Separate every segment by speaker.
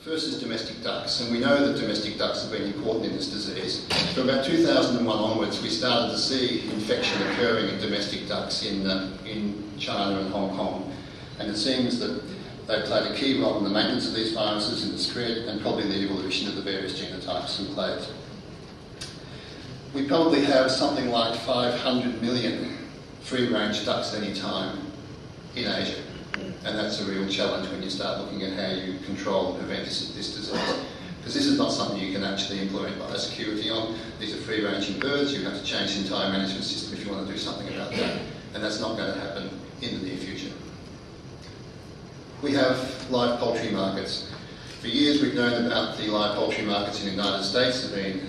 Speaker 1: First is domestic ducks, and we know that domestic ducks have been important in this disease. From about 2001 onwards, we started to see infection occurring in domestic ducks in China and Hong Kong, and it seems that they played a key role in the maintenance of these viruses, in the spread, and probably the evolution of the various genotypes and clades. We probably have something like 500 million free-range ducks at any time in Asia. And that's a real challenge when you start looking at how you control and prevent this disease. Because this is not something you can actually implement biosecurity on. These are free-ranging birds. You have to change the entire management system if you want to do something about that. And that's not going to happen in the near future. We have live poultry markets. For years we've known about the live poultry markets in the United States have been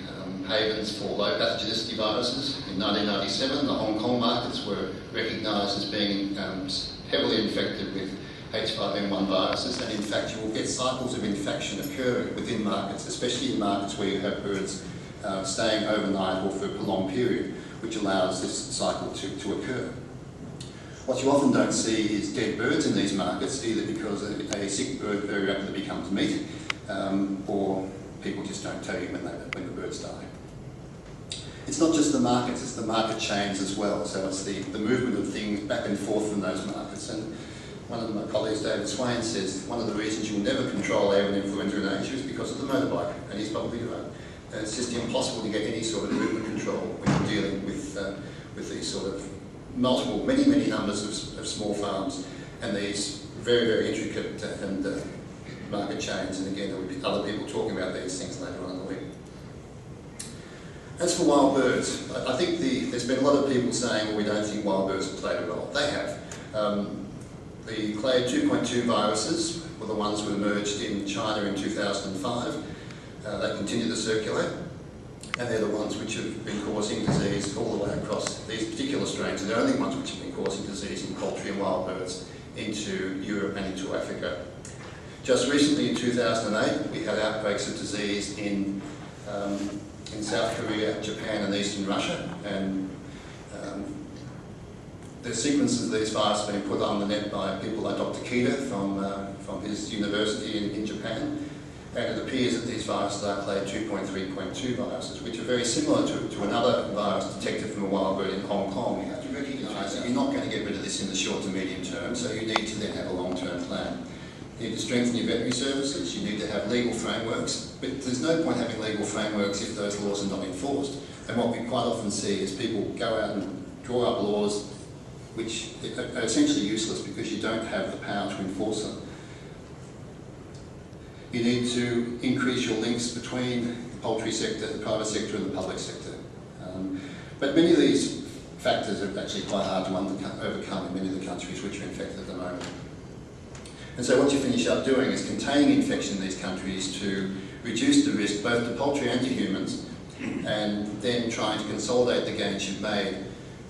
Speaker 1: havens for low pathogenicity viruses. In 1997, the Hong Kong markets were recognised as being heavily infected with H5N1 viruses, and in fact you will get cycles of infection occurring within markets, especially in markets where you have birds staying overnight or for a prolonged period, which allows this cycle to occur. What you often don't see is dead birds in these markets, either because a sick bird very rapidly becomes meat, or people just don't tell you when the birds die. It's not just the markets, it's the market chains as well. So it's the movement of things back and forth from those markets. And one of my colleagues, David Swain, says one of the reasons you'll never control avian influenza in Asia is because of the motorbike. And he's probably right. And it's just impossible to get any sort of movement control when you're dealing with these sort of many numbers of small farms and these very, very intricate and market chains. And again, there will be other people talking about these things later on in the week. As for wild birds, I think there's been a lot of people saying, well, we don't think wild birds have played a role. They have. The clade 2.2 viruses were the ones that emerged in China in 2005. They continue to circulate, and they're the ones which have been causing disease all the way across. These particular strains are the only ones which have been causing disease in poultry and wild birds into Europe and into Africa. Just recently in 2008, we had outbreaks of disease in South Korea, Japan and Eastern Russia, and the sequences of these viruses have been put on the net by people like Dr. Kita from his university in Japan, and it appears that these viruses are clade 2.3.2 viruses, which are very similar to another virus detected from a wild bird in Hong Kong. You have to recognise that you're not going to get rid of this in the short to medium term, so you need to then have a long-term plan. You need to strengthen your veterinary services, you need to have legal frameworks, but there's no point having legal frameworks if those laws are not enforced. And what we quite often see is people go out and draw up laws which are essentially useless because you don't have the power to enforce them. You need to increase your links between the poultry sector, the private sector and the public sector. But many of these factors are actually quite hard to overcome in many of the countries which are infected at the moment. And so what you finish up doing is containing infection in these countries to reduce the risk both to poultry and to humans, and then trying to consolidate the gains you've made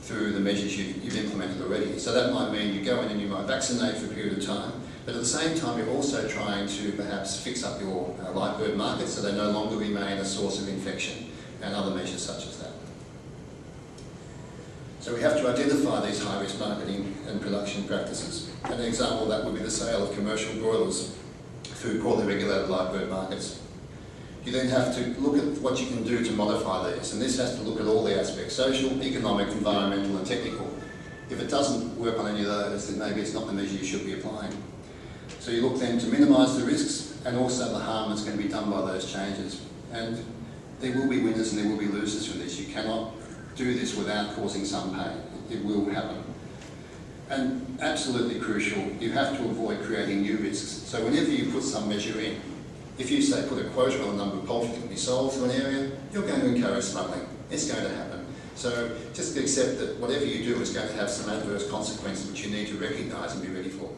Speaker 1: through the measures you've implemented already. So that might mean you go in and you might vaccinate for a period of time, but at the same time you're also trying to perhaps fix up your live bird market so they no longer remain a source of infection, and other measures such as that. So we have to identify these high-risk marketing and production practices. And an example of that would be the sale of commercial broilers through poorly regulated live bird markets. You then have to look at what you can do to modify these, and this has to look at all the aspects: social, economic, environmental and technical. If it doesn't work on any of those, then maybe it's not the measure you should be applying. So you look then to minimise the risks and also the harm that's going to be done by those changes. And there will be winners and there will be losers from this. You cannot do this without causing some pain. It will happen. And absolutely crucial, you have to avoid creating new risks. So whenever you put some measure in, if you say put a quota on the number of poultry that can be sold to an area, you're going to encourage smuggling. It's going to happen. So just accept that whatever you do is going to have some adverse consequences which you need to recognise and be ready for.